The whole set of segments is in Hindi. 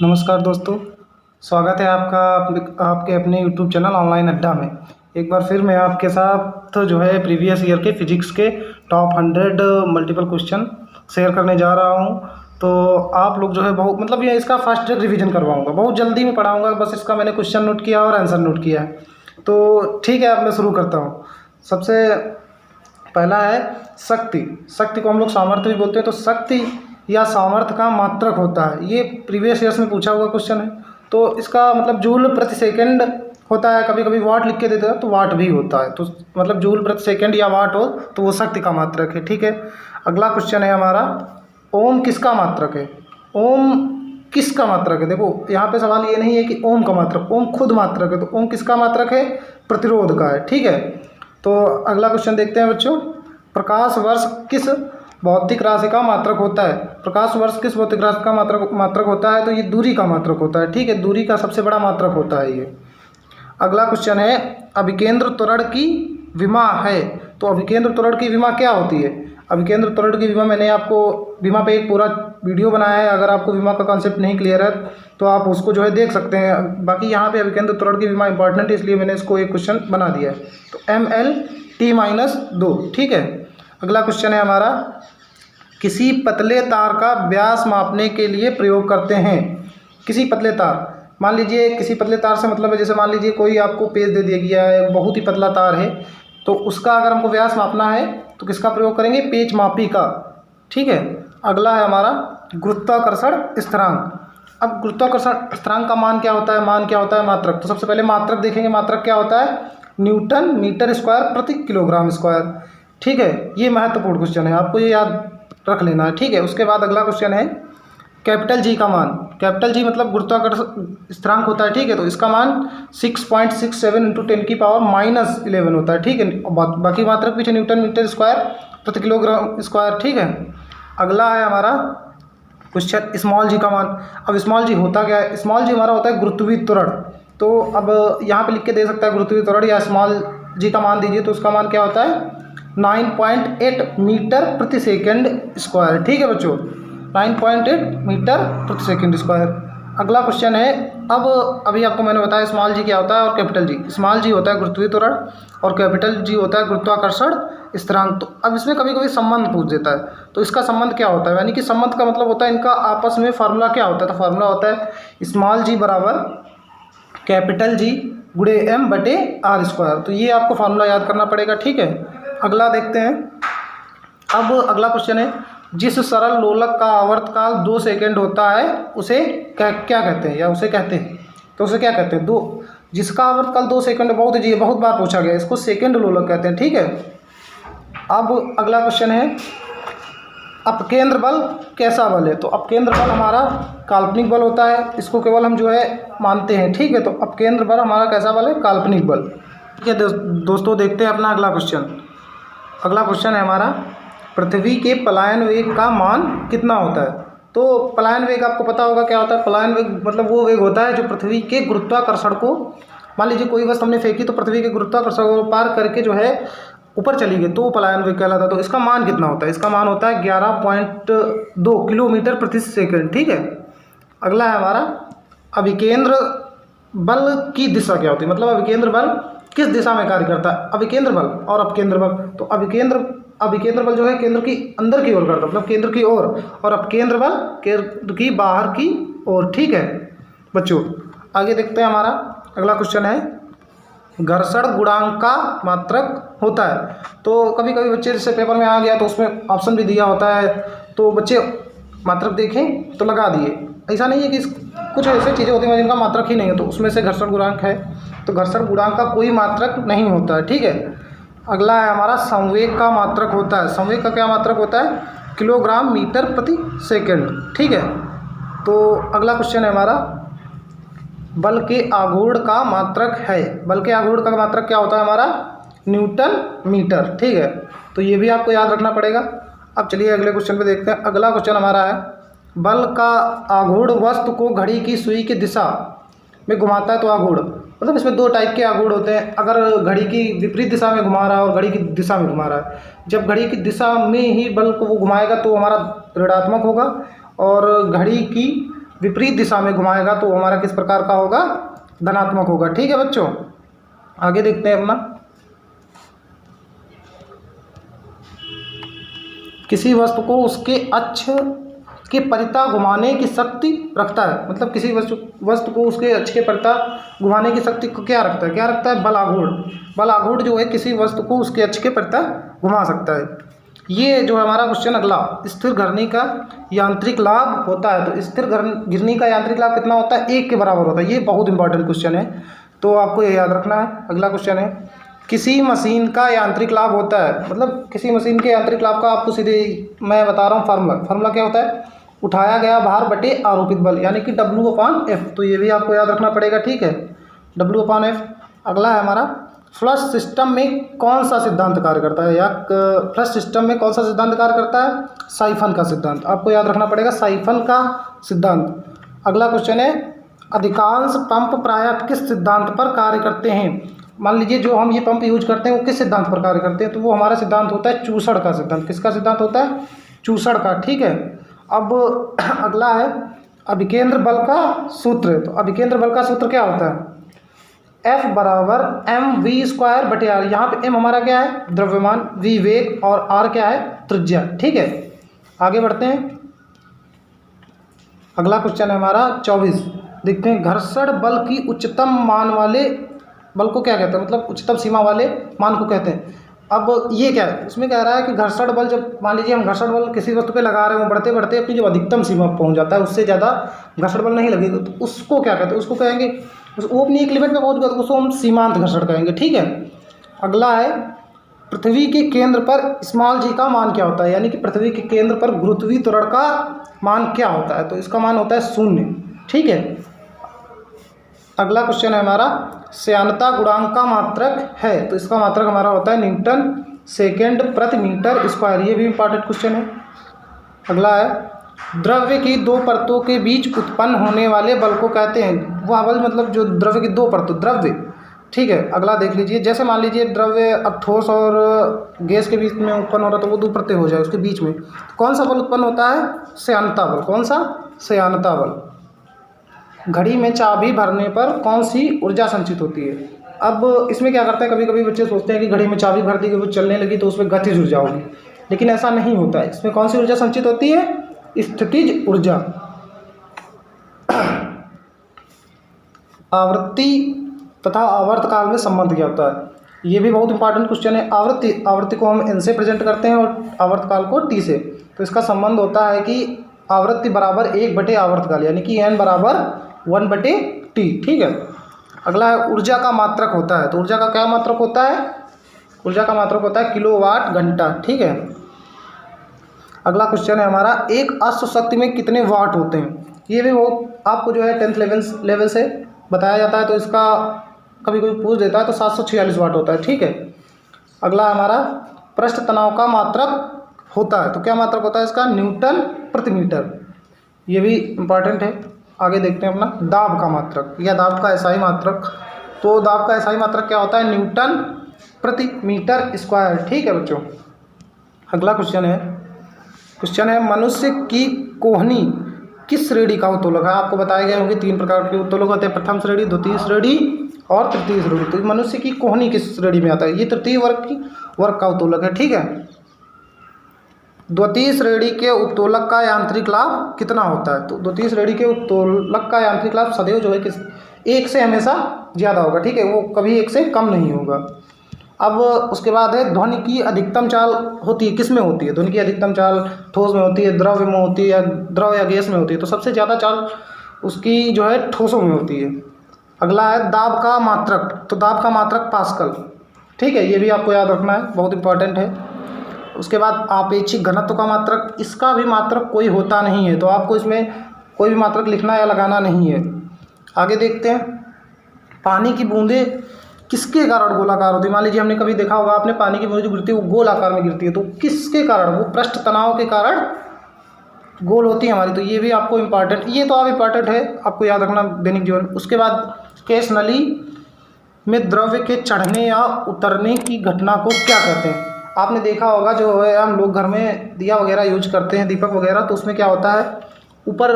नमस्कार दोस्तों, स्वागत है आपका आपके अपने यूट्यूब चैनल ऑनलाइन अड्डा में। एक बार फिर मैं आपके साथ जो है प्रीवियस ईयर के फिजिक्स के टॉप 100 मल्टीपल क्वेश्चन शेयर करने जा रहा हूं। तो आप लोग जो है बहुत ये इसका फास्ट रिवीजन करवाऊंगा, बहुत जल्दी में पढ़ाऊंगा। बस इसका मैंने क्वेश्चन नोट किया और आंसर नोट किया है। तो ठीक है, अब मैं शुरू करता हूँ। सबसे पहला है शक्ति। शक्ति को हम लोग सामर्थ्य भी बोलते हैं। तो शक्ति या सामर्थ्य का मात्रक होता है, ये प्रीवियस ईयर्स में पूछा हुआ क्वेश्चन है। तो इसका जूल प्रति सेकंड होता है। कभी कभी वाट लिख के देते हैं तो वाट भी होता है। तो जूल प्रति सेकंड या वाट हो तो वो शक्ति का मात्रक है। ठीक है, अगला क्वेश्चन है हमारा, ओम किसका मात्रक है? ओम किसका मात्रक है? देखो यहाँ पे सवाल ये नहीं है कि ओम का मात्रक, ओम खुद मात्रक है। तो ओम किसका मात्रक है? प्रतिरोध का है। ठीक है, तो अगला क्वेश्चन देखते हैं बच्चों। प्रकाश वर्ष किस भौतिक राशि का मात्रक होता है? प्रकाश वर्ष किस भौतिक राशि का मात्रक होता है? तो ये दूरी का मात्रक होता है। ठीक है, दूरी का सबसे बड़ा मात्रक होता है ये। अगला क्वेश्चन है, अभिकेंद्र त्वरण की विमा है। तो अभिकेंद्र त्वरण की विमा क्या होती है? अभिकेंद्र त्वरण की विमा, मैंने आपको विमा पे एक पूरा वीडियो बनाया है। अगर आपको विमा का कॉन्सेप्ट नहीं क्लियर है तो आप उसको जो है देख सकते हैं। बाकी यहाँ पे अभिकेंद्र त्वरण की विमा इंपॉर्टेंट है, इसलिए मैंने इसको एक क्वेश्चन बना दिया है। तो ML/T-2। ठीक है, अगला क्वेश्चन है हमारा, किसी पतले तार का व्यास मापने के लिए प्रयोग करते हैं। किसी पतले तार, मान लीजिए किसी पतले तार से मतलब है, जैसे मान लीजिए कोई आपको पेज दे दिया गया है, बहुत ही पतला तार है, तो उसका अगर हमको व्यास मापना है तो किसका प्रयोग करेंगे? पेच मापी का। ठीक है, अगला है हमारा गुरुत्वाकर्षण स्थिरांक। अब गुरुत्वाकर्षण स्थिरांक का मान क्या होता है? मान क्या होता है? मात्रक। तो सबसे पहले मात्रक देखेंगे। मात्रक क्या होता है? न्यूटन मीटर स्क्वायर प्रति किलोग्राम स्क्वायर। ठीक है, ये महत्वपूर्ण क्वेश्चन है, आपको ये याद रख लेना है। ठीक है, उसके बाद अगला क्वेश्चन है, कैपिटल जी का मान। कैपिटल जी मतलब गुरुत्वाकर्षण स्थिरांक होता है। ठीक है, तो इसका मान 6.67 × 10⁻11 होता है। ठीक है, बाकी मात्रक पीछे न्यूटन मीटर स्क्वायर प्रति किलोग्राम स्क्वायर। ठीक है, अगला है हमारा क्वेश्चन, स्मॉल जी का मान। अब स्मॉल जी होता क्या है? स्मॉल जी हमारा होता है गुरुत्वीय त्वरण। तो अब यहाँ पे लिख के दे सकता है गुरुत्वीय त्वरण या स्मॉल जी का मान दीजिए। तो उसका मान क्या होता है? 9.8 मीटर प्रति सेकंड स्क्वायर। ठीक है बच्चों, 9.8 मीटर प्रति सेकंड स्क्वायर। अगला क्वेश्चन है, अब अभी आपको मैंने बताया स्मॉल जी क्या होता है और कैपिटल जी। स्मॉल जी होता है गुरुत्वीय त्वरण और कैपिटल जी होता है गुरुत्वाकर्षण स्थिरांक। तो अब इसमें कभी कभी संबंध पूछ देता है, तो इसका संबंध क्या होता है? यानी कि संबंध का मतलब होता है इनका आपस में फार्मूला क्या होता है? तो फार्मूला होता है स्मॉल जी बराबर कैपिटल जी गुणे m/r²। तो ये आपको फार्मूला याद करना पड़ेगा। ठीक है, अगला देखते हैं। अब अगला क्वेश्चन है, जिस सरल लोलक का आवर्तकाल 2 सेकंड होता है उसे क्या कहते हैं या उसे कहते हैं? तो उसे क्या कहते हैं? जिसका आवर्तकाल 2 सेकंड, बहुत बार पूछा गया, इसको सेकंड लोलक कहते हैं। ठीक है, अब अगला क्वेश्चन है, अपकेंद्र बल कैसा बल है? तो अपकेंद्र बल हमारा काल्पनिक बल होता है, इसको केवल हम जो है मानते हैं। ठीक है, तो अपकेंद्र बल हमारा कैसा बल है? काल्पनिक बल। ठीक है दोस्तों, देखते हैं अपना अगला क्वेश्चन। अगला क्वेश्चन है हमारा, पृथ्वी के पलायन वेग का मान कितना होता है? तो पलायन वेग आपको पता होगा क्या होता है? पलायन वेग मतलब वो वेग होता है जो पृथ्वी के गुरुत्वाकर्षण को, मान लीजिए कोई वस्तु हमने फेंकी तो पृथ्वी के गुरुत्वाकर्षण को पार करके जो है ऊपर चली गई, तो वो पलायन वेग कहलाता है। तो इसका मान कितना होता है? इसका मान होता है 11.2 किलोमीटर प्रति सेकंड। ठीक है, अगला है हमारा, अभिकेंद्र बल की दिशा क्या होती है? मतलब अभिकेंद्र बल किस दिशा में कार्य करता है? अभिकेंद्र बल और अपकेंद्र बल। तो अभिकेंद्र बल जो है केंद्र की अंदर की ओर करता है, मतलब केंद्र की ओर, और अपकेंद्र बल केंद्र की बाहर की ओर। ठीक है बच्चों, आगे देखते हैं। हमारा अगला क्वेश्चन है, घर्षण गुणांक का मात्रक होता है। तो कभी कभी बच्चे जैसे पेपर में आ गया तो उसमें ऑप्शन भी दिया होता है, तो बच्चे मात्रक देखें तो लगा दिए। ऐसा नहीं है कि कुछ ऐसी चीज़ें होती हैं जिनका मात्रक ही नहीं है, तो उसमें से घर्षण गुणांक है। तो घर्षण गुणांक का कोई मात्रक नहीं होता है। ठीक है, अगला है हमारा, संवेग का मात्रक होता है। संवेग का क्या मात्रक होता है? किलोग्राम मीटर प्रति सेकंड। ठीक है, तो अगला क्वेश्चन है हमारा, बल के आघूर्ण का मात्रक है। बल के आघूर्ण का मात्रक क्या होता है हमारा? Newton metre. ठीक है, तो ये भी आपको याद रखना पड़ेगा। अब चलिए अगले क्वेश्चन पे देखते हैं। अगला क्वेश्चन हमारा है, बल का आघूर्ण वस्तु को घड़ी की सुई की दिशा में घुमाता है। तो आघूर्ण मतलब इसमें 2 टाइप के आघूर्ण होते हैं। अगर घड़ी की विपरीत दिशा में घुमा रहा है और घड़ी की दिशा में घुमा रहा है, जब घड़ी की दिशा में ही बल को वो घुमाएगा तो हमारा ऋणात्मक होगा, और घड़ी की विपरीत दिशा में घुमाएगा तो हमारा किस प्रकार का होगा, धनात्मक होगा। ठीक है बच्चों, आगे देखते हैं अपना। किसी वस्तु को उसके अक्ष के परितः घुमाने की शक्ति रखता है, मतलब किसी वस्तु को उसके अक्ष के परितः घुमाने की शक्ति को क्या रखता है, क्या रखता है, बल आघूर्ण। बल आघूर्ण जो है किसी वस्तु को उसके अक्ष के परितः घुमा सकता है। ये जो है हमारा क्वेश्चन अगला, स्थिर घिरनी का यांत्रिक लाभ होता है। तो स्थिर घिरनी का यांत्रिक लाभ कितना होता है, 1 के बराबर होता है। ये बहुत इंपॉर्टेंट क्वेश्चन है, तो आपको ये याद रखना है। अगला क्वेश्चन है, किसी मशीन का यांत्रिक लाभ होता है, मतलब किसी मशीन के यांत्रिक लाभ का आपको सीधे मैं बता रहा हूँ फार्मूला क्या होता है, उठाया गया भार बटे आरोपित बल, यानी कि W/F। तो ये भी आपको याद रखना पड़ेगा। ठीक है, W/F। अगला है हमारा, फ्लश सिस्टम में कौन सा सिद्धांत कार्य करता है, या फ्लश सिस्टम में कौन सा सिद्धांत कार्य करता है, साइफन का सिद्धांत। आपको याद रखना पड़ेगा, साइफन का सिद्धांत। अगला क्वेश्चन है, अधिकांश पंप प्रायः किस सिद्धांत पर कार्य करते हैं। मान लीजिए जो हम ये पंप यूज करते हैं वो किस सिद्धांत पर कार्य करते हैं, तो वो हमारा सिद्धांत होता है चूसड़ का सिद्धांत। किसका सिद्धांत होता है, चूसड़ का। ठीक है, अब अगला है अभिकेंद्र बल का सूत्र। तो अभिकेंद्र बल का सूत्र क्या होता है, F बराबर mv²/r। यहाँ पे m हमारा क्या है, द्रव्यमान, v वेग और r क्या है, त्रिज्या। ठीक है, आगे बढ़ते हैं। अगला क्वेश्चन है हमारा 24। देखते हैं, घर्षण बल की उच्चतम मान वाले बल को क्या कहते हैं, मतलब उच्चतम सीमा वाले मान को कहते हैं। अब ये क्या है, इसमें कह रहा है कि घर्षण बल, जब मान लीजिए हम घर्षण बल किसी वस्तु पे लगा रहे हैं, वो बढ़ते बढ़ते अपनी जब अधिकतम सीमा पर पहुंच जाता है, उससे ज़्यादा घर्षण बल नहीं लगेगा, तो उसको क्या कहते हैं, उसको कहेंगे, वो अपनी एक लिमिट में पहुंच गया तो उसको हम सीमांत घर्षण कहेंगे। ठीक है, अगला है, पृथ्वी के केंद्र पर स्मॉल g का मान क्या होता है, यानी कि पृथ्वी के केंद्र पर गुरुत्वीय त्वरण का मान क्या होता है, तो इसका मान होता है 0। ठीक है, अगला क्वेश्चन है हमारा, श्यानता गुणांक का मात्रक है, तो इसका मात्रक हमारा होता है न्यूटन सेकेंड प्रति मीटर स्क्वायर। ये भी इंपॉर्टेंट क्वेश्चन है। अगला है, द्रव्य की 2 परतों के बीच उत्पन्न होने वाले बल को कहते हैं, वह बल मतलब जो द्रव्य की 2 परतों, द्रव्य। ठीक है, अगला देख लीजिए, जैसे मान लीजिए द्रव्य अब ठोस और गैस के बीच में उत्पन्न हो रहा, तो वो 2 परतें हो जाए उसके बीच में, कौन सा बल उत्पन्न होता है, श्यानता बल। कौन सा, श्यानता बल। घड़ी में चाबी भरने पर कौन सी ऊर्जा संचित होती है। अब इसमें क्या करते हैं, कभी कभी बच्चे सोचते हैं कि घड़ी में चाबी भर दी, वो चलने लगी तो उसमें गतिज ऊर्जा होगी, लेकिन ऐसा नहीं होता है। इसमें कौन सी ऊर्जा संचित होती है, स्थितिज ऊर्जा। आवृत्ति तथा आवर्तकाल में संबंध क्या होता है, ये भी बहुत इंपॉर्टेंट क्वेश्चन है। आवृत्ति को हम n से प्रेजेंट करते हैं और आवर्तकाल को t से। तो इसका संबंध होता है कि आवृत्ति बराबर 1/आवर्तकाल, यानी कि n बराबर 1/t। ठीक है, अगला है, ऊर्जा का मात्रक होता है, तो ऊर्जा का क्या मात्रक होता है, ऊर्जा का मात्रक होता है किलोवाट घंटा। ठीक है, अगला क्वेश्चन है हमारा, एक अश्व शक्ति में कितने वाट होते हैं। ये भी वो आपको जो है 10th लेवल से बताया जाता है, तो इसका कभी कभी पूछ देता है, तो 746 वाट होता है। ठीक है, अगला हमारा, पृष्ठ तनाव का मात्रक होता है, तो क्या मात्रक होता है इसका, न्यूटन प्रति मीटर। ये भी इम्पॉर्टेंट है। आगे देखते हैं अपना, दाब का मात्रक या दाब का एसआई मात्रक। तो दाब का एसआई मात्रक क्या होता है, न्यूटन प्रति मीटर स्क्वायर। ठीक है बच्चों, अगला क्वेश्चन है, मनुष्य की कोहनी किस श्रेणी का उत्तोलक है। आपको बताए गए होंगे 3 प्रकार के उत्तोलक होते हैं, प्रथम श्रेणी, द्वितीय श्रेणी और तृतीय श्रेणी। तो मनुष्य की कोहनी किस श्रेणी में आता है, ये तृतीय वर्ग का उत्तोलक है। ठीक है, द्वितीय श्रेणी के उत्तोलक का यांत्रिक लाभ कितना होता है, तो द्वितीय श्रेणी के उत्तोलक का यांत्रिक लाभ सदैव जो है 1 से हमेशा ज़्यादा होगा। ठीक है, वो कभी 1 से कम नहीं होगा। अब उसके बाद है, ध्वनि की अधिकतम चाल होती है, किस में होती है, ध्वनि की अधिकतम चाल ठोस में होती है, द्रव में होती है, या द्रव या गैस में होती है। तो सबसे ज़्यादा चाल उसकी जो है ठोसों में होती है। अगला है, दाब का मात्रक, तो दाब का मात्रक पास्कल। ठीक है, ये भी आपको याद रखना है, बहुत इंपॉर्टेंट है। उसके बाद आपेक्षिक घनत्व का मात्रक, इसका भी मात्रक कोई होता नहीं है, तो आपको इसमें कोई भी मात्रक लिखना या लगाना नहीं है। आगे देखते हैं, पानी की बूंदें किसके कारण गोलाकार होती है। मान लीजिए हमने कभी देखा होगा, आपने पानी की बूंदें जो गिरती है वो गोल आकार में गिरती है, तो किसके कारण, वो पृष्ठ तनाव के कारण गोल होती है हमारी। तो ये भी आपको इम्पॉर्टेंट, ये तो आप इम्पॉर्टेंट है, आपको याद रखना दैनिक जीवन। उसके बाद, केश नली में द्रव्य के चढ़ने या उतरने की घटना को क्या कहते हैं। आपने देखा होगा, जो है हम लोग घर में दिया वगैरह यूज करते हैं, दीपक वगैरह, तो उसमें क्या होता है, ऊपर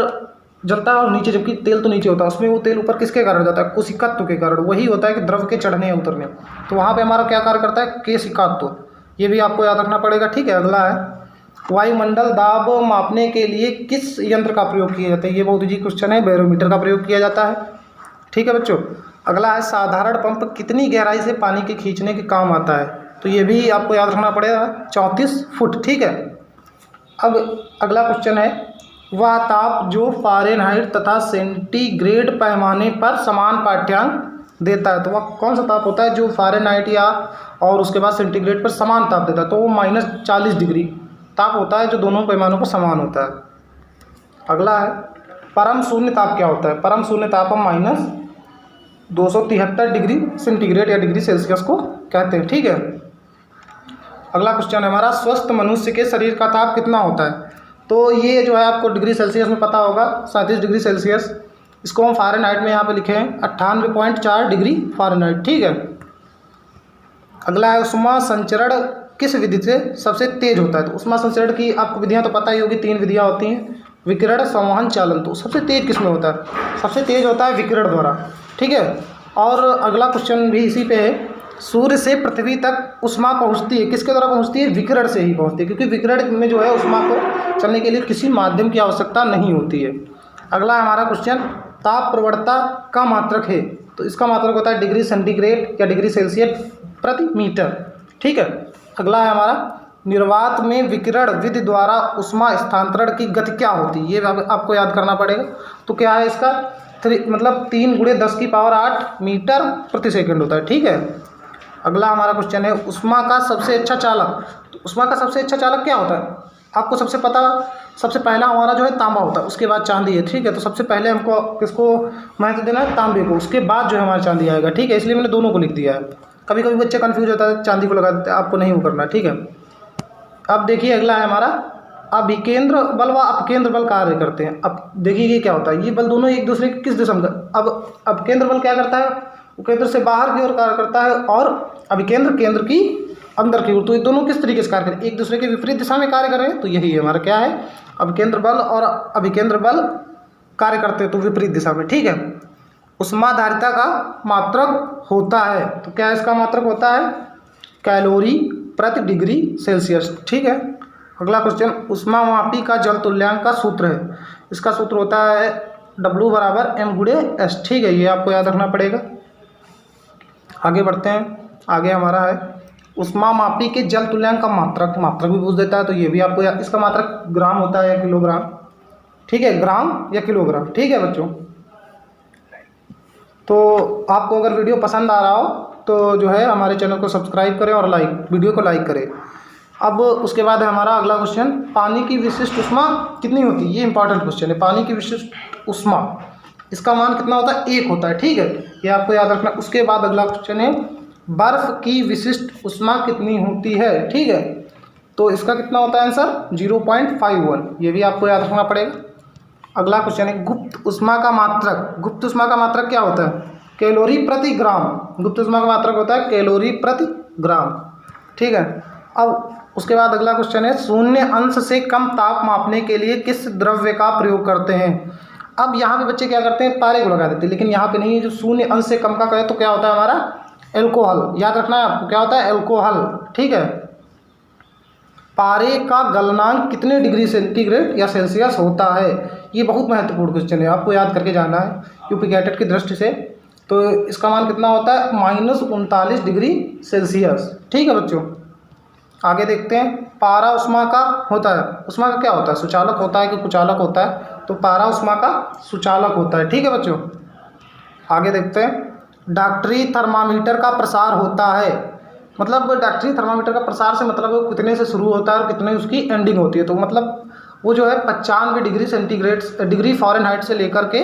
जलता है और नीचे, जबकि तेल तो नीचे होता है, उसमें वो तेल ऊपर किसके कारण जाता है? कोशिकत्व के कारण। वही होता है कि द्रव के चढ़ने या उतरने। तो वहाँ पे हमारा क्या कार्य करता है? केशिकात्व। ये भी आपको याद रखना पड़ेगा। ठीक है, अगला है वायुमंडल दाब मापने के लिए किस यंत्र का प्रयोग किया जाता है? ये बहुत इजी क्वेश्चन है। बैरोमीटर का प्रयोग किया जाता है। ठीक है बच्चों। अगला है साधारण पंप कितनी गहराई से पानी के खींचने के काम आता है? तो ये भी आपको याद रखना पड़ेगा, 34 फुट। ठीक है। अब अगला क्वेश्चन है वह ताप जो फ़ारेनहाइट तथा सेंटीग्रेड पैमाने पर समान पाठ्यांक देता है, तो वह कौन सा ताप होता है जो फ़ारेनहाइट या और उसके बाद सेंटीग्रेड पर समान ताप देता है? तो वो -40 डिग्री ताप होता है जो दोनों पैमानों पर समान होता है। अगला है परम शून्य ताप क्या होता है? परम शून्य ताप हम -273 डिग्री सेंटीग्रेड या डिग्री सेल्सियस को कहते हैं। ठीक है। अगला क्वेश्चन है हमारा स्वस्थ मनुष्य के शरीर का ताप कितना होता है? तो ये जो है आपको डिग्री सेल्सियस में पता होगा, 37 डिग्री सेल्सियस। इसको हम फ़ारेनहाइट में यहाँ पे लिखे हैं 98.4 डिग्री फ़ारेनहाइट। ठीक है। अगला है ऊष्मा संचरण किस विधि से सबसे तेज होता है? तो ऊष्मा संचरण की आपको विधियाँ तो पता ही होगी, 3 विधियाँ होती हैं। विकिरण, संवहन, चालन। तो सबसे तेज किस में होता है? सबसे तेज होता है विकिरण द्वारा। ठीक है। और अगला क्वेश्चन भी इसी पे है, सूर्य से पृथ्वी तक ऊष्मा पहुंचती है किसके द्वारा पहुंचती है? विकिरण से ही पहुंचती है, क्योंकि विकिरण में जो है ऊष्मा को चलने के लिए किसी माध्यम की आवश्यकता नहीं होती है। अगला हमारा क्वेश्चन ताप प्रवणता का मात्रक है, तो इसका मात्रक होता है डिग्री सेंटीग्रेड या डिग्री सेल्सियस प्रति मीटर। ठीक है। अगला है हमारा निर्वात में विकिरण विधि द्वारा ऊष्मा स्थानांतरण की गति क्या होती है? ये आपको याद करना पड़ेगा। तो क्या है इसका? 3 × 10⁸ मीटर प्रति सेकंड होता है। ठीक है। अगला हमारा क्वेश्चन है ऊष्मा का सबसे अच्छा चालक। तो ऊष्मा का सबसे अच्छा चालक क्या होता है? आपको सबसे पहला हमारा जो है तांबा होता है, उसके बाद चांदी है। ठीक है। तो सबसे पहले हमको किसको महत्व देना है? तांबे को। उसके बाद जो है हमारा चांदी आएगा। ठीक है। इसलिए मैंने दोनों को लिख दिया है। कभी कभी बच्चे कंफ्यूज होता है, चांदी को लगा देते हैं, आपको नहीं वो करना। ठीक है। अब देखिए अगला है हमारा अभिकेंद्र बल व अपकेंद्र बल कार्य करते हैं। अब देखिए ये क्या होता है, ये बल दोनों एक दूसरे के किस दिशा में? अब अपकेंद्र बल क्या करता है? वो केंद्र से बाहर की ओर कार्य करता है और अभिकेंद्र केंद्र की अंदर की ओर। तो ये दोनों किस तरीके से कार्य करें? एक दूसरे के विपरीत दिशा में कार्य कर रहे हैं। तो यही है हमारा क्या है? अभिकेंद्र बल और अभिकेंद्र बल कार्य करते हैं तो विपरीत दिशा में। ठीक है। ऊष्माधारिता का मात्रक होता है, तो क्या इसका मात्रक होता है? कैलोरी प्रति डिग्री सेल्सियस। ठीक है। अगला क्वेश्चन ऊष्मामापी का जल तुल्यांक का सूत्र है, इसका सूत्र होता है W = m/s। ठीक है। ये आपको याद रखना पड़ेगा। आगे बढ़ते हैं। आगे हमारा है ऊष्मामापी के जल तुल्यांक का मात्रक भी पूछ देता है, तो ये भी आपको इसका मात्रक ग्राम होता है या किलोग्राम। ठीक है। ग्राम या किलोग्राम। ठीक है बच्चों। तो आपको अगर वीडियो पसंद आ रहा हो तो जो है हमारे चैनल को सब्सक्राइब करें और वीडियो को लाइक करें। अब उसके बाद है हमारा अगला क्वेश्चन पानी की विशिष्ट ऊष्मा कितनी होती है? ये इंपॉर्टेंट क्वेश्चन है। पानी की विशिष्ट ऊष्मा, इसका मान कितना होता है? 1 होता है। ठीक है। ये आपको याद रखना। उसके बाद अगला क्वेश्चन है बर्फ की विशिष्ट ऊष्मा कितनी होती है? ठीक है। तो इसका कितना होता है आंसर? 0.51। ये भी आपको याद रखना पड़ेगा। अगला क्वेश्चन है गुप्त ऊष्मा का मात्रक। गुप्त ऊष्मा का मात्रक क्या होता है? कैलोरी प्रति ग्राम। गुप्त ऊष्मा का मात्रक होता है कैलोरी प्रति ग्राम। ठीक है। अब उसके बाद अगला क्वेश्चन है शून्य अंश से कम ताप मापने के लिए किस द्रव्य का प्रयोग करते हैं? अब यहाँ पे बच्चे क्या करते हैं? पारे को लगा देते हैं, लेकिन यहाँ पे नहीं है। जो शून्य अंश से कम का कहे तो क्या होता है हमारा? एल्कोहल। याद रखना है आपको, क्या होता है? एल्कोहल। ठीक है। पारे का गलनांक कितने डिग्री सेंटीग्रेड या सेल्सियस होता है? ये बहुत महत्वपूर्ण क्वेश्चन है, आपको याद करके जाना है यूपी कैटेट की दृष्टि से। तो इसका मान कितना होता है? -39 डिग्री सेल्सियस। ठीक है बच्चों। आगे देखते हैं पारा ऊष्मा का होता है। ऊष्मा का क्या होता है? सुचालक होता है कि कुचालक होता है? तो पारा ऊष्मा का सुचालक होता है। ठीक है बच्चों। आगे देखते हैं डॉक्टरी थर्मामीटर का प्रसार होता है। मतलब डॉक्टरी थर्मामीटर का प्रसार से मतलब वो कितने से शुरू होता है और कितने उसकी एंडिंग होती है? तो मतलब वो जो है 95 डिग्री सेंटीग्रेड डिग्री फ़ारेनहाइट से लेकर के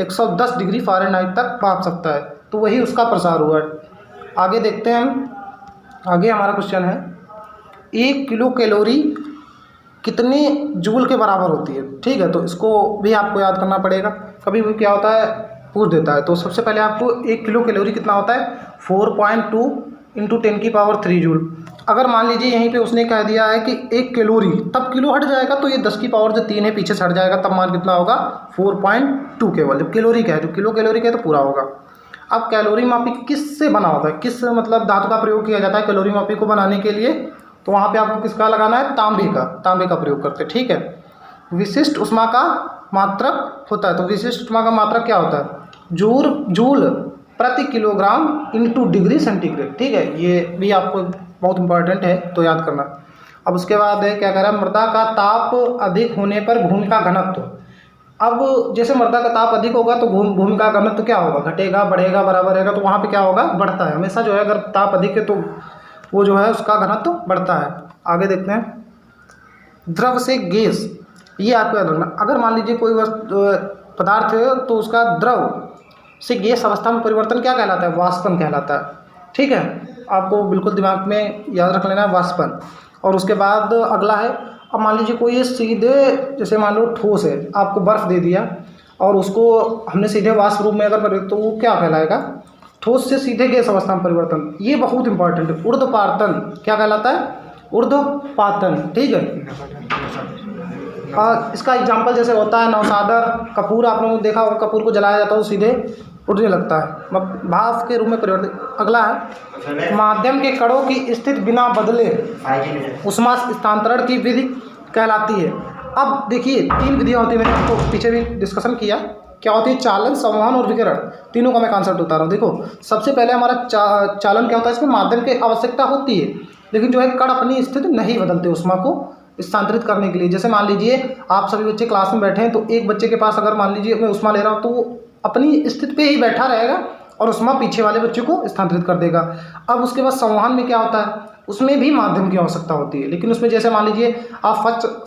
110 डिग्री फ़ारेनहाइट तक माप सकता है। तो वही उसका प्रसार हुआ है। आगे देखते हैं हम। आगे हमारा क्वेश्चन है 1 किलो कैलोरी कितने जूल के बराबर होती है? ठीक है। तो इसको भी आपको याद करना पड़ेगा। कभी भी क्या होता है? पूछ देता है। तो सबसे पहले आपको 1 किलो कैलोरी कितना होता है? 4.2 इंटू 10⁻³ जूल। अगर मान लीजिए यहीं पे उसने कह दिया है कि 1 कैलोरी, तब किलो हट जाएगा, तो ये 10⁻³ है पीछे से हट जाएगा, तब मान कितना होगा 4.2 केवल। जब कैलोरी का है, जो किलो कैलोरी का है तो पूरा होगा। अब कैलोरी मापी किससे बना होता है, किस मतलब धातु का प्रयोग किया जाता है कैलोरी मापी को बनाने के लिए, तो वहाँ पे आपको किसका लगाना है, तांबे का प्रयोग करते हैं। ठीक है। विशिष्ट ऊष्मा का मात्रक होता है, तो विशिष्ट ऊष्मा का मात्रक क्या होता है, जूल प्रति किलोग्राम इंटू डिग्री सेंटीग्रेड। ठीक है, ये भी आपको बहुत इंपॉर्टेंट है तो याद करना। अब उसके बाद है क्या कह रहा है, मृदा का ताप अधिक होने पर भूमि का घनत्व। अब जैसे मृदा का ताप अधिक होगा तो भूमि का घनत्व क्या होगा, घटेगा, बढ़ेगा, बराबर रहेगा, तो वहाँ पे क्या होगा, बढ़ता है हमेशा जो है। अगर ताप अधिक है तो वो जो है उसका घनत्व बढ़ता है। आगे देखते हैं, द्रव से गैस, ये आपको याद रखना। अगर मान लीजिए कोई पदार्थ है तो उसका द्रव से गैस अवस्था में परिवर्तन क्या कहलाता है, वाष्पन कहलाता है। ठीक है, आपको बिल्कुल दिमाग में याद रख लेना है, वाष्पन। और उसके बाद अगला है, अब मान लीजिए कोई सीधे, जैसे मान लो ठोस है, आपको बर्फ़ दे दिया और उसको हमने सीधे वाष्प रूप में अगर परिवर्तित, तो वो क्या कहलाएगा, ठोस से सीधे गैस अवस्था में परिवर्तन। ये बहुत इंपॉर्टेंट है। ऊर्ध्वपातन क्या कहलाता है, ऊर्ध्वपातन। ठीक है। इसका एग्जाम्पल जैसे होता है नौसादर, कपूर, आप लोगों ने देखा होगा, कपूर को जलाया जाता है तो सीधे उड़ने लगता है, भाप के रूप में परिवर्तित। अगला है, माध्यम के कणों की स्थिति बिना बदले ऊष्मा स्थानांतरण की विधि कहलाती है। अब देखिए 3 विधियाँ होती है, मैंने आपको पीछे भी डिस्कशन किया, क्या होती है, चालन, संवहन और विकिरण। तीनों का मैं कॉन्सेप्ट बता रहा हूँ। देखो सबसे पहले हमारा चालन क्या होता है, इसमें माध्यम की आवश्यकता होती है, लेकिन जो है कण अपनी स्थिति नहीं बदलते ऊष्मा को स्थानांतरित करने के लिए। जैसे मान लीजिए आप सभी बच्चे क्लास में बैठे हैं, तो एक बच्चे के पास अगर मान लीजिए मैं ऊष्मा ले रहा हूँ तो वो अपनी स्थिति पे ही बैठा रहेगा और ऊष्मा पीछे वाले बच्चे को स्थानांतरित कर देगा। अब उसके बाद संवहन में क्या होता है, उसमें भी माध्यम की आवश्यकता होती है, लेकिन उसमें जैसे मान लीजिए आप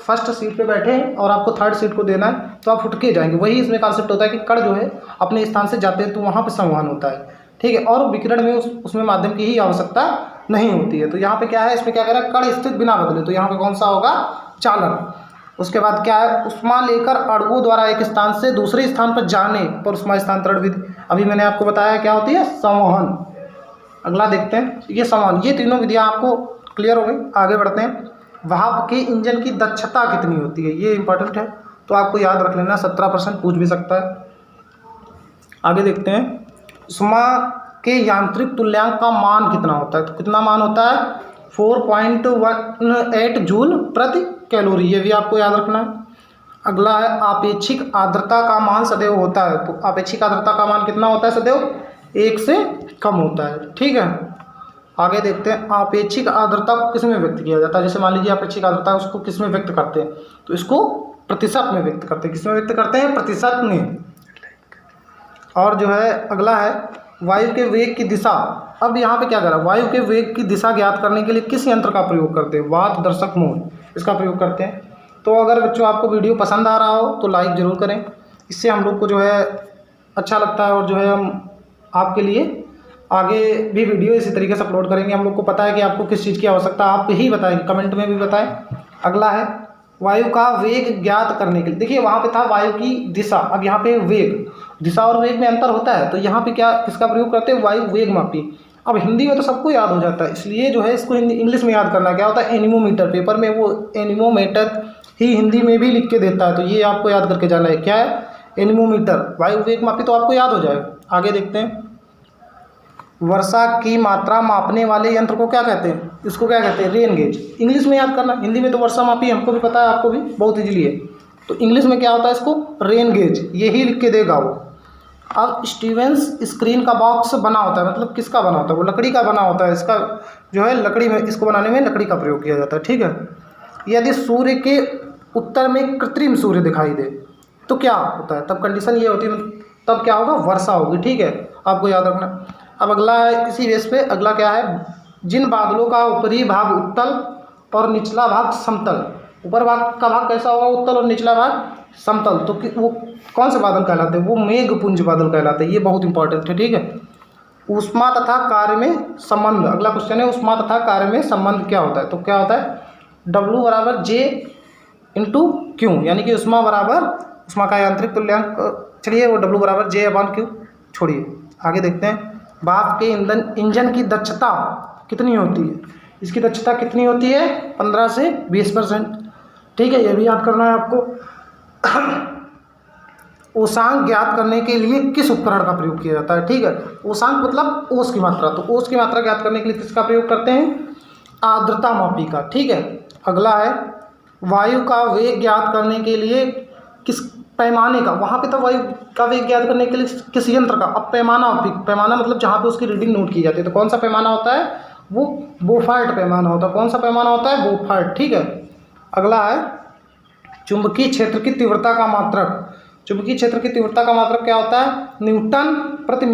फर्स्ट सीट पे बैठे हैं और आपको थर्ड सीट को देना है, तो आप उठ के जाएंगे। वही इसमें कॉन्सेप्ट होता है कि कण जो है अपने स्थान से जाते हैं तो वहाँ पर संवहन होता है। ठीक है, और विकिरण में उसमें माध्यम की ही आवश्यकता नहीं होती है। तो यहाँ पे क्या है, इसमें क्या कह रहा है, कण स्थिति बिना बदले, तो यहाँ पे कौन सा होगा, चालन। उसके बाद क्या है, ऊष्मा लेकर अणुओं द्वारा एक स्थान से दूसरे स्थान पर जाने पर ऊष्मा स्थानांतरण विधि, अभी मैंने आपको बताया क्या होती है, संवहन। अगला देखते हैं, ये संवहन, ये तीनों विधियाँ आपको क्लियर हो गई। आगे बढ़ते हैं, भाप के इंजन की दक्षता कितनी होती है, ये इंपॉर्टेंट है तो आपको याद रख लेना, 17% पूछ भी सकता है। आगे देखते हैं, ऊष्मा के यांत्रिक तुल्यांक का मान कितना होता है, तो कितना मान होता है, 4.18 जूल प्रति कैलोरी, ये भी आपको याद रखना है। अगला है, आपेक्षिक आर्द्रता का मान सदैव होता है, तो आपेक्षिक आर्द्रता का मान कितना होता है, सदैव 1 से कम होता है। ठीक है, आगे देखते हैं, आपेक्षिक आर्द्रता को किस में व्यक्त किया जाता है। जैसे मान लीजिए आपेक्षिक आर्द्रता उसको किस में व्यक्त करते हैं, तो इसको प्रतिशत में व्यक्त करते हैं। किस में व्यक्त करते हैं, प्रतिशत में। और जो है अगला है, वायु के वेग की दिशा। अब यहाँ पे क्या करा, वायु के वेग की दिशा ज्ञात करने के लिए किस यंत्र का प्रयोग करते हैं, वात दर्शक मोल, इसका प्रयोग करते हैं। तो अगर बच्चों आपको वीडियो पसंद आ रहा हो तो लाइक ज़रूर करें, इससे हम लोग को जो है अच्छा लगता है और जो है हम आपके लिए आगे भी वीडियो इसी तरीके से अपलोड करेंगे। हम लोग को पता है कि आपको किस चीज़ की आवश्यकता, आप ही बताएंगे, कमेंट में भी बताएं। अगला है, वायु का वेग ज्ञात करने के लिए, देखिए वहाँ पे था वायु की दिशा, अब यहाँ पे वेग, दिशा और वेग में अंतर होता है, तो यहाँ पे क्या किसका प्रयोग करते हैं, वायु वेग मापी। अब हिंदी में तो सबको याद हो जाता है, इसलिए जो है इसको इंग्लिश में याद करना, क्या होता है, एनीमोमीटर। पेपर में वो एनीमोमीटर ही हिंदी में भी लिख के देता है, तो ये आपको याद करके जाना है, क्या है, एनीमोमीटर, वायु वेग मापी, तो आपको याद हो जाएगा। आगे देखते हैं, वर्षा की मात्रा मापने वाले यंत्र को क्या कहते हैं, इसको क्या कहते हैं, रेन गेज। इंग्लिश में याद करना, हिंदी में तो वर्षा मापी हमको भी पता है, आपको भी बहुत इजीली है, तो इंग्लिश में क्या होता है, इसको रेन गेज, यही लिख के देगा वो। अब स्टीवेंस स्क्रीन का बॉक्स बना होता है, मतलब किसका बना होता है, वो लकड़ी का बना होता है, इसका जो है लकड़ी में, इसको बनाने में लकड़ी का प्रयोग किया जाता है। ठीक है, यदि सूर्य के उत्तर में कृत्रिम सूर्य दिखाई दे तो क्या होता है, तब कंडीशन ये होती है, तब क्या होगा, वर्षा होगी। ठीक है, आपको याद रखना। अब अगला है, इसी बेस पे अगला क्या है, जिन बादलों का ऊपरी भाग उत्तल और निचला भाग समतल, ऊपर भाग का भाग कैसा होगा, उत्तल, और निचला भाग समतल, तो वो कौन से बादल कहलाते हैं, वो मेघपुंज बादल कहलाते हैं। ये बहुत इंपॉर्टेंट है। ठीक है, ऊष्मा तथा कार्य में संबंध, अगला क्वेश्चन है, ऊष्मा तथा कार्य में संबंध क्या होता है, तो क्या होता है, W बराबर J इंटू Q, यानी कि ऊष्मा बराबर, ऊष्मा का यांत्रिक तुल्यांक, चलिए वो W बराबर J/Q छोड़िए। आगे देखते हैं, भाप के इंजन की दक्षता कितनी होती है, इसकी दक्षता कितनी होती है, 15 से 20%। ठीक है, ये भी याद करना है आपको। ओसांक ज्ञात करने के लिए किस उपकरण का प्रयोग किया जाता है। ठीक है, ओसांक मतलब ओस की मात्रा, तो ओस की मात्रा ज्ञात करने के लिए किसका प्रयोग करते हैं, आर्द्रता मापी का। ठीक है, अगला है वायु का वेग ज्ञात करने के लिए किस पैमाने का, वहाँ पे तो वायु का वेग ज्ञात करने के लिए किस यंत्र का, अब पैमाना मतलब जहाँ पे उसकी रीडिंग नोट की जाती है, तो कौन सा पैमाना होता है, वो बोफार्ट पैमाना होता है। कौन सा पैमाना होता है, बोफार्ट। ठीक है, अगला है चुंबकीय क्षेत्र की तीव्रता का मात्रक। चुंबकीय क्षेत्र की तीव्रता का मात्रक क्या होता है, न्यूटन प्रति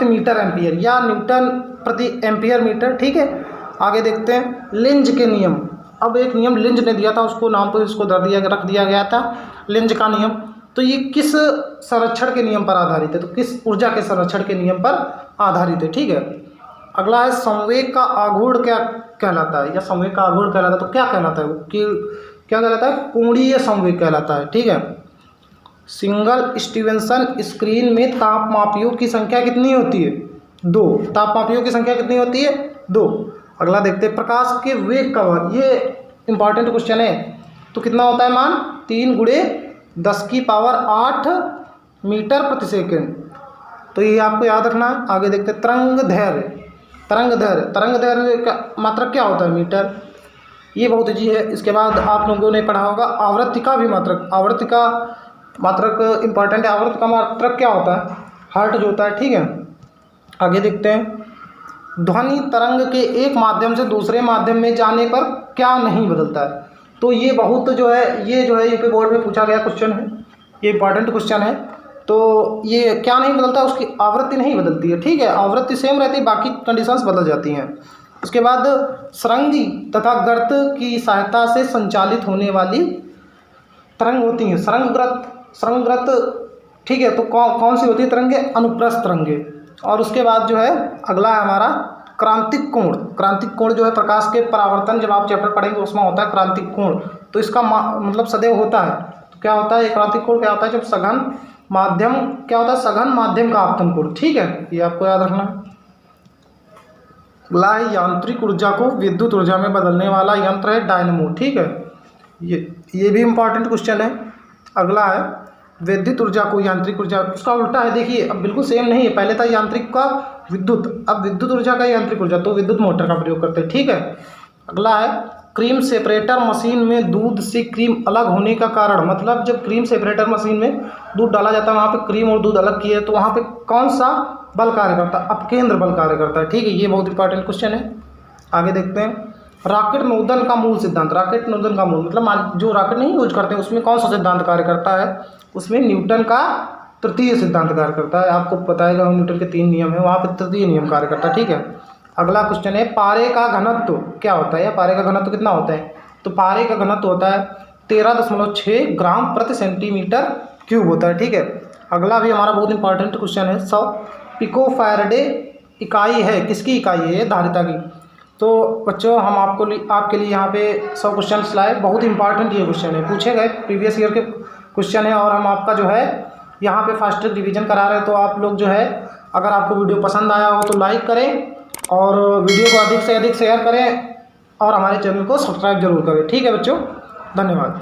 मीटर एम्पियर या न्यूटन प्रति एम्पियर मीटर। ठीक है, आगे देखते हैं लेंज के नियम। अब एक नियम लेंज ने दिया था, उसको नाम पर इसको रख दिया गया था लेंज का नियम। तो ये किस संरक्षण के नियम पर आधारित है, तो किस ऊर्जा के संरक्षण के नियम पर आधारित है। ठीक है, अगला है संवेग का आघूर्ण क्या कहलाता है, या संवेग का आघूर्ण कहलाता है, तो क्या कहलाता है वो, कि क्या कहलाता है, कोणीय संवेग कहलाता है। ठीक है, सिंगल स्टीवेंसन स्क्रीन में तापमापियों की संख्या कितनी होती है, 2। तापमापियों की संख्या कितनी होती है, 2। अगला देखते हैं प्रकाश के वेग का मान, ये इंपॉर्टेंट क्वेश्चन है। तो कितना होता है मान, 3 × 10⁸ मीटर प्रति सेकेंड। तो ये आपको याद रखना है। आगे देखते हैं तरंग दैर्ध्य का मात्रक क्या होता है, मीटर। ये बहुत ईजी है। इसके बाद आप लोगों ने पढ़ा होगा आवृत्ति का भी मात्रक, आवृत्ति का मात्रक इंपॉर्टेंट है। आवृत्ति का मात्रक क्या होता है, हर्ट्ज जो होता है। ठीक है, आगे देखते हैं ध्वनि तरंग के एक माध्यम से दूसरे माध्यम में जाने पर क्या नहीं बदलता है। तो ये बहुत जो है यूपी बोर्ड में पूछा गया क्वेश्चन है, ये इंपॉर्टेंट क्वेश्चन है। तो ये क्या नहीं बदलता, उसकी आवृत्ति नहीं बदलती है। ठीक है, आवृत्ति सेम रहती है, बाकी कंडीशंस बदल जाती हैं। उसके बाद सरंगी तथा गर्त की सहायता से संचालित होने वाली तरंग होती हैं, सरंगग्रत। ठीक है, तो कौन सी होती है तरंगे, अनुप्रस्थ तरंगे। और उसके बाद जो है अगला है हमारा क्रांतिक कोण। क्रांतिक कोण जो है प्रकाश के परावर्तन, जब आप चैप्टर पढ़ेंगे उसमें होता है क्रांतिक कोण। तो इसका मतलब सदैव होता है। तो क्या होता है, क्रांतिक कोण क्या होता है, जब सघन माध्यम क्या होता है, सघन माध्यम का आपतन कोण। ठीक है, ये आपको याद रखना है। अगला है यांत्रिक ऊर्जा को विद्युत ऊर्जा में बदलने वाला यंत्र है डायनमो। ठीक है, ये भी इंपॉर्टेंट क्वेश्चन है। अगला है विद्युत ऊर्जा को यांत्रिक ऊर्जा, उसका उल्टा है। देखिए अब बिल्कुल सेम नहीं है, पहले था यांत्रिक का विद्युत, अब विद्युत ऊर्जा का यांत्रिक ऊर्जा, तो विद्युत मोटर का प्रयोग करते हैं। ठीक है, अगला है क्रीम सेपरेटर मशीन में दूध से क्रीम अलग होने का कारण, मतलब जब क्रीम सेपरेटर मशीन में दूध डाला जाता है, वहाँ पे क्रीम और दूध अलग किए, तो वहाँ पे कौन सा बल कार्य करता है, अपकेंद्र बल कार्य करता है। ठीक है, ये बहुत इंपॉर्टेंट क्वेश्चन है। आगे देखते हैं रॉकेट नोजल का मूल सिद्धांत। रॉकेट नोजल का मूल मतलब जो रॉकेट नहीं यूज करते हैं उसमें कौन सा सिद्धांत कार्य करता है, उसमें न्यूटन का तृतीय सिद्धांत कार्य करता है। आपको बताएगा न्यूटन के 3 नियम है, वहाँ पर तृतीय नियम कार्य करता है। ठीक है, अगला क्वेश्चन है पारे का घनत्व क्या होता है, या पारे का घनत्व कितना होता है। तो पारे का घनत्व होता है 13.6 ग्राम प्रति सेंटीमीटर क्यूब होता है। ठीक है, अगला भी हमारा बहुत इंपॉर्टेंट क्वेश्चन है। 100 पिकोफैरेडे इकाई है, किसकी इकाई है, ये धारिता की। तो बच्चों हम आपके लिए यहाँ पे 100 क्वेश्चन लाए, बहुत इंपॉर्टेंट ये क्वेश्चन है, पूछे गए प्रीवियस ईयर के क्वेश्चन है। और हम आपका जो है यहाँ पे फास्ट रिवीजन करा रहे हैं। तो आप लोग जो है अगर आपको वीडियो पसंद आया हो तो लाइक करें, और वीडियो को अधिक से अधिक शेयर करें, और हमारे चैनल को सब्सक्राइब जरूर करें। ठीक है बच्चों, धन्यवाद।